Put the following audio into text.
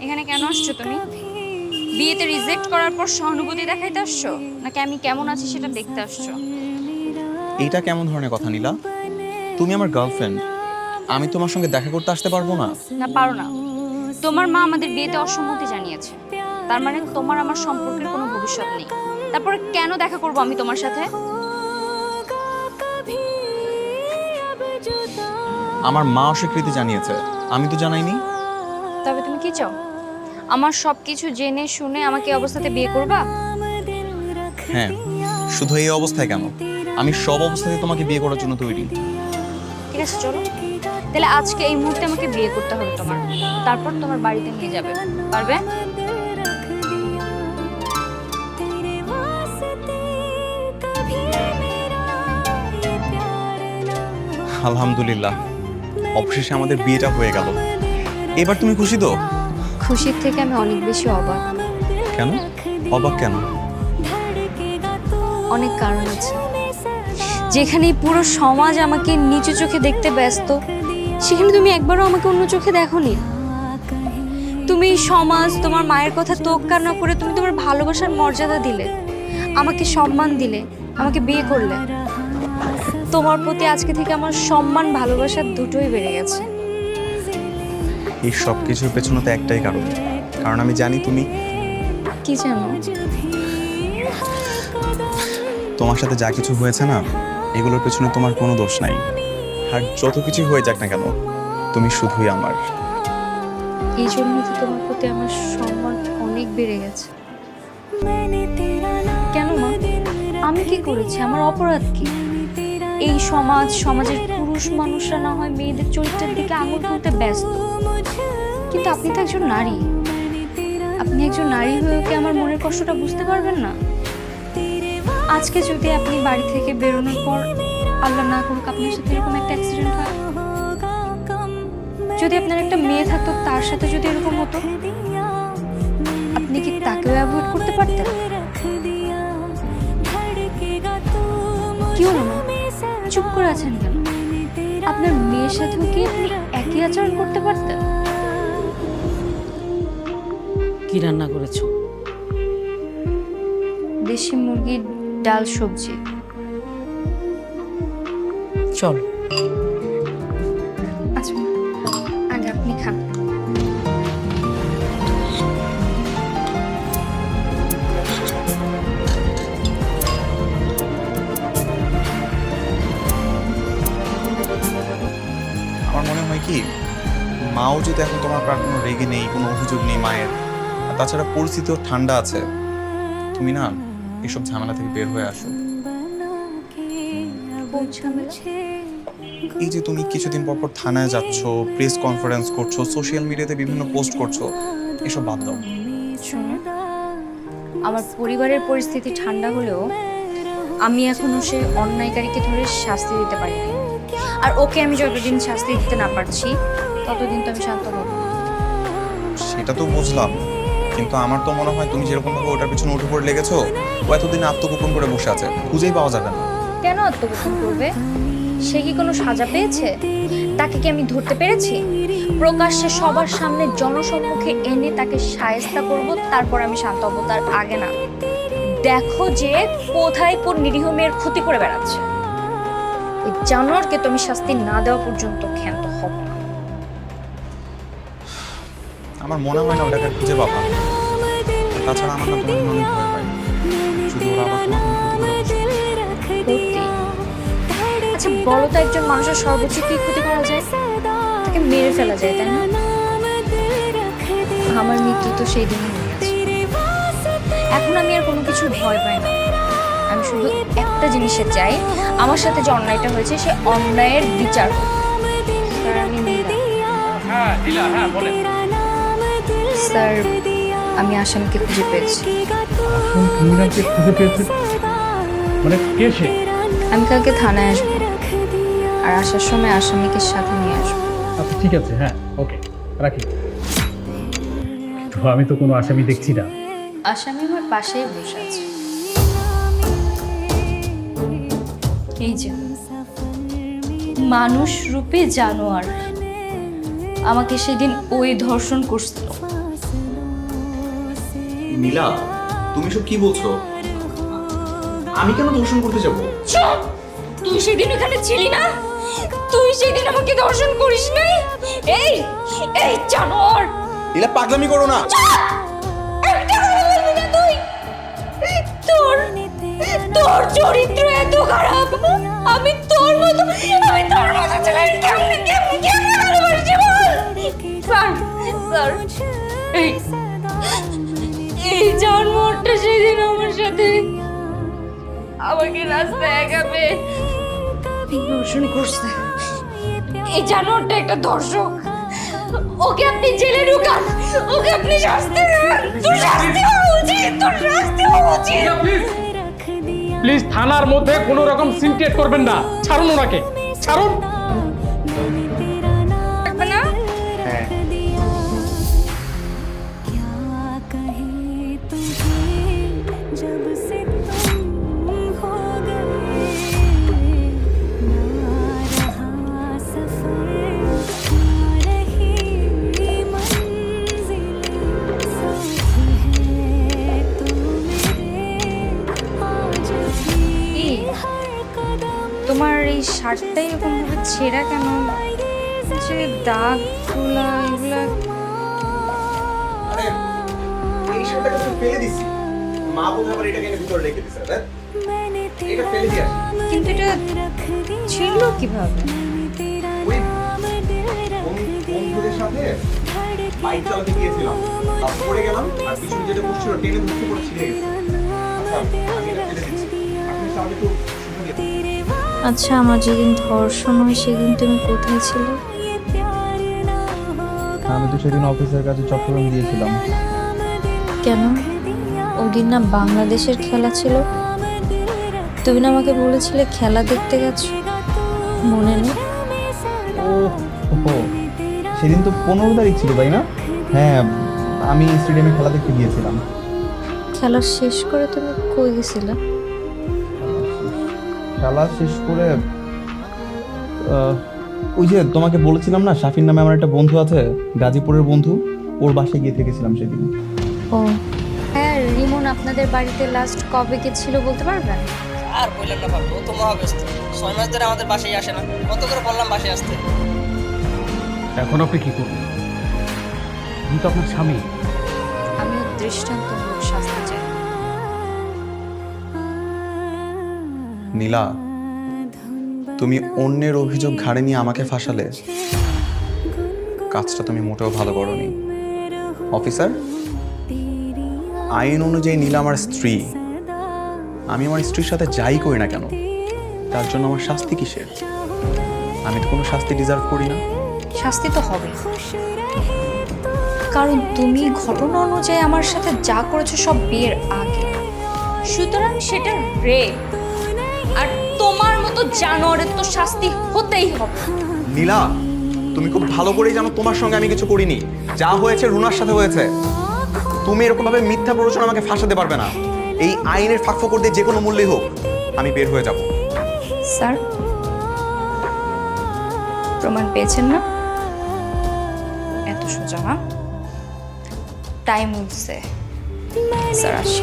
এখানে কেন আসছো তুমি? বিয়েতে রিজেক্ট করার পর সহানুভূতি দেখাইতে আসছো, নাকি আমি কেমন আছি সেটা দেখতে আসছো? এইটা কেমন ধরনের কথা নীলা? তুমি আমার গার্লফ্রেন্ড, আমি তোমার সঙ্গে দেখা করতে আসতে পারবো না? না, পারো না। তোমার মা আমাদের বিয়েতে অসম্মতি জানিয়েছে, তার মানে তোমার আমার সম্পর্কের কোনো ভবিষ্যৎ নেই। তারপরে কেন দেখা করব আমি তোমার সাথে? আমার মা অস্বীকৃতি জানিয়েছে, আমি তো জানাইনি। তবে তুমি কি চাও? আমার সবকিছু জেনে শুনে আমাকে এই অবস্থাতে বিয়ে করবা? হ্যাঁ, শুধু এই অবস্থায় কেন, আমি সব অবস্থাতে তোমাকে বিয়ে করার জন্য তৈরি। ঠিক আছে, চলো তাহলে আজকে এই মুহূর্তে আমাকে বিয়ে করতে হবে তোমার, তারপর তোমার বাড়িতে নিয়ে যাবে। পারবে? আলহামদুলিল্লাহ, অবশেষে আমাদের বিয়েটা হয়ে গেল। এবার তুমি খুশি তো? খুশির থেকে আমি অনেক বেশি অবাক। কেন অবাক কেন? অনেক কারণ আছে। যেখানে এই পুরো সমাজ আমাকে নিচু চোখে দেখতে ব্যস্ত, সেখানে তুমি একবারও আমাকে অন্য চোখে দেখোনি। তুমি সমাজ, তোমার মায়ের কথা তোয়াক্কা না করে তুমি তোমার ভালোবাসার মর্যাদা দিলে, আমাকে সম্মান দিলে, আমাকে বিয়ে করলে। তোমার প্রতি আজকে থেকে আমার সম্মান ভালোবাসা দুটোই বেড়ে গেছে। এই সব কিছুর পেছনে তো একটাই কারণ, কারণ আমি জানি তুমি। কি জানো? তোমার সাথে যা কিছু হয়েছে না, এগুলোর পেছনে তোমার কোনো দোষ নাই। আর যত কিছু হয়ে যাক না কেন, তুমি শুধুই আমার। এই জন্যই তো তোমার প্রতি আমার সম্মান অনেক বেড়ে গেছে। কেন মা? আমি কি করেছি? আমার অপরাধ কি? এই সমাজ, সমাজের পুরুষ মানুষরা না হয় মেয়েদের চরিত্রের দিকে আঙুল তুলতে ব্যস্ত, কিন্তু আপনি তো একজন নারী। আপনি একজন নারী হয়েও কি আমার মনের কষ্টটা বুঝতে পারবেন না? আজকে যদি আপনি বাড়ি থেকে বেরোনোর পর, আল্লাহ না করুক, আপনার সাথে এরকম একটা অ্যাক্সিডেন্ট হয়, যদি আপনার একটা মেয়ে থাকতো, তার সাথে যদি এরকম হতো, আপনি কি তাকেও অ্যাভয়েড করতে পারতেন? কি হলো না? চুপ করে আছেন কেন? আপনার মেয়ের সাথেও কি আপনি একই আচরণ করতে পারতেন? কি রান্না করেছো? দেশি মুরগির ডাল সবজি। চল। আচ্ছা, আগে আপনি খান। আমার মনে হয় কি, মাও যদি এখন তোমার প্রায় কোনো রেগে নেই, কোনো অভিযোগ নেই মায়ের, আর তাছাড়া পরিস্থিতিও ঠান্ডা আছে, তুমি না এইসব ঝামেলা থেকে বের হয়ে আসো। এই যে তুমি কিছুদিন পর পর থানায় যাচ্ছ, প্রেস কনফারেন্স করছো, সোশ্যাল মিডিয়াতে বিভিন্ন পোস্ট করছো, এসব বাদ দাও। শোনো, আমার পরিবারের পরিস্থিতি ঠান্ডা হলেও আমি এখনো সে অন্যায়কারীকে ধরে শাস্তি দিতে পারিনি। আর ওকে আমি যতদিন শাস্তি দিতে না পারছি, ততদিন তো আমি শান্ত হব। সেটা তো বুঝলাম, কিন্তু আমার তো মনে হয় তুমি যেরকম ভাবে ওটার পিছনে উঠে পড়ে লেগেছো, ও এতদিন আত্মগোপন করে বসে আছে, খুঁজেই পাওয়া যাবে না। কেন আত্মগোপন করবে? সে কি কোনো সাজা পেয়েছে? তাকে কি আমি ধরতে পেরেছি? প্রকাশ্যে সবার সামনে জনসম্মুখে এনে তাকে শায়েস্তা করব, তারপর আমি শান্ত হব, তার আগে না। দেখো যে কোথায় কোন নিরীহ মেয়ের ক্ষতি করে বেড়াচ্ছে, ওই জানোয়ারকে তুমি শাস্তি না দেওয়া পর্যন্ত ক্ষান্ত হব না। আমার মনে হয় না ওটাকে খুঁজে পাবা। তাছাড়া আমার না তোমার অনেক ভয় পাই, যদি ওরা আবার তোমার কোনো ক্ষতি করে বসে। ক্ষতি? আচ্ছা বলো তো, একজন মানুষের সর্বোচ্চ কি ক্ষতি করা যায়? তাকে মেরে ফেলা যায়, তাই না? আমার মৃত্যু তো সেই দিনই হয়ে গেছে। এখন আমি আর কোনো কিছু ভয় পাই না। আমি শুধু একটা জিনিসে চাই, আমার সাথে যে অন্যায়টা হয়েছে সে অন্যায়ের বিচার হোক। স্যার, আমি নীলা। স্যার, আমি আসামিকে খুঁজে পেয়েছি। তুমি নাকি খুঁজে পেয়েছো? মানে কে সে? আমি কালকে থানায় আসবো, আর আসার সময় আসামিকে সাথে নিয়ে আসবো। আচ্ছা ঠিক আছে, হ্যাঁ ওকে, রাখি। তো আমি তো কোনো আসামি দেখছি না। আসামি আমার পাশেই বসে আছে। এই যে মানুষ রূপে জানোয়ার, আমাকে সেদিন ওই ধর্ষণ করছিল। নীলা, তুমি সব কি বলছো? আমি কেন ধর্ষণ করতে যাব? চুপ! তুই সেদিন ওখানে ছিলি না? তুই সেদিন আমাকে ধর্ষণ করিস নাই? এই এই জানোয়ার! নীলা, পাগলামি করো না। একটা কথা বলবি না তুই? তোর তোর চরিত্র এত খারাপ, আমি তোর মতো ছেলে কেমনে ভালোবাসি বল? স্যার, স্যার, এই জানোয়ারটা সেদিন আমার সাথে আমাকে রাস্তায় একাবে ধর্ষণ করছে। এই জানোয়ারটা একটা ধর্ষক। ওকে আপনি জেলে ঢুকান, ওকে আপনি শাস্তি দেন। তোর শাস্তি হওয়া উচিত, তোর শাস্তি হওয়া উচিত। প্লিজ থানার মধ্যে কোনো রকম সিনক্রিয়েট করবেন না। ছাড়ুন ওনাকে, ছাড়ুন। থাকবে না? হ্যাঁ। এই, তোমার এই শার্টটা এরকম ভাবে ছেঁড়া কেন? যে দাগগুলা এগুলা আরে, এই শার্টটাকে তো ফেলে দিছি। মা বোধহয় আবার এটাকে এনে ভিতরে রেখে দিছে। এটা ফেলে দিয়ে আসি। কিন্তু এটা ছিল কিভাবে? ওই বন্ধুদের সাথে বাইক চালাতে গিয়েছিলাম, তারপর পড়ে গেলাম, আর পিছনে যেটা বসছিল টেনে ধরতে পড়ে ছিঁড়ে গেছে। আচ্ছা, আমি এটা ফেলে দিচ্ছি। আপনি তাহলে একটু শুনে দিন। আচ্ছা, আমার যেদিন ধর্ষণ হয় সেদিন তুমি কোথায় ছিলে? আমি তো সেদিন অফিসের কাছে চট্টগ্রাম গিয়েছিলাম। কেন? ওদিন না বাংলাদেশের খেলা ছিল? তুমি না আমাকে বলেছিলে খেলা দেখতে গেছো, মনে নেই? ও সেদিন তো 15 তারিখ ছিল, তাই না? হ্যাঁ, আমি স্টেডিয়ামে খেলা দেখতে গিয়েছিলাম। খেলা শেষ করে তুমি কই গেছিলে? খেলা শেষ করে ওই যে তোমাকে বলেছিলাম না, শাফির নামে আমার একটা বন্ধু আছে, গাজীপুরের বন্ধু, ওর বাসায় গিয়ে থেকেছিলাম সেদিন। ও হ্যাঁ, রিমন আপনাদের বাড়িতে লাস্ট কবে গেছিল বলতে পারবেন? আর বললেন না ভাবি, ও তো মহাব্যস্ত। 6 মাস ধরে আমাদের বাসায় আসে না। কত করে বললাম বাসায় আসতে। এখন আপনি কি করবেন? আমি তো আপনার স্বামী। আমি দৃষ্টান্তমূলক শাস্তি চাই। নীলা, তুমি অন্যের অভিযোগ ঘাড়ে নিয়ে আমাকে ফাঁসালে। কাজটা তুমি মোটেও ভালো করোনি। অফিসার, আইন অনুযায়ী নীলা আমার স্ত্রী। আমি আমার স্ত্রীর সাথে যাই করি না কেন, তার জন্য আমার শাস্তি কিসের? আমি তো কোনো শাস্তি ডিজার্ভ করি না। শাস্তি তো হবে, কারণ তুমি ঘটনা অনুযায়ী আমার সাথে যা করেছো সব বিয়ের আগে, সুতরাং সেটা রেপ। আর তোমার মতো জানোয়ারের তো শাস্তি হতেই হবে। নীলা, তুমি খুব ভালো করেই জানো তোমার সঙ্গে আমি কিছু করিনি। যা হয়েছে রুনার সাথে হয়েছে। তুমি এরকম ভাবে মিথ্যা প্ররোচনা আমাকে ফাঁসাতে পারবে না। এই আইনের ফাঁকফোকর দিয়ে যে কোনো মূল্যেই হোক আমি বের হয়ে যাব। স্যার, প্রমাণ পেয়েছেন না? এত সোজা না, টাইম উঠছে। স্যার আসি।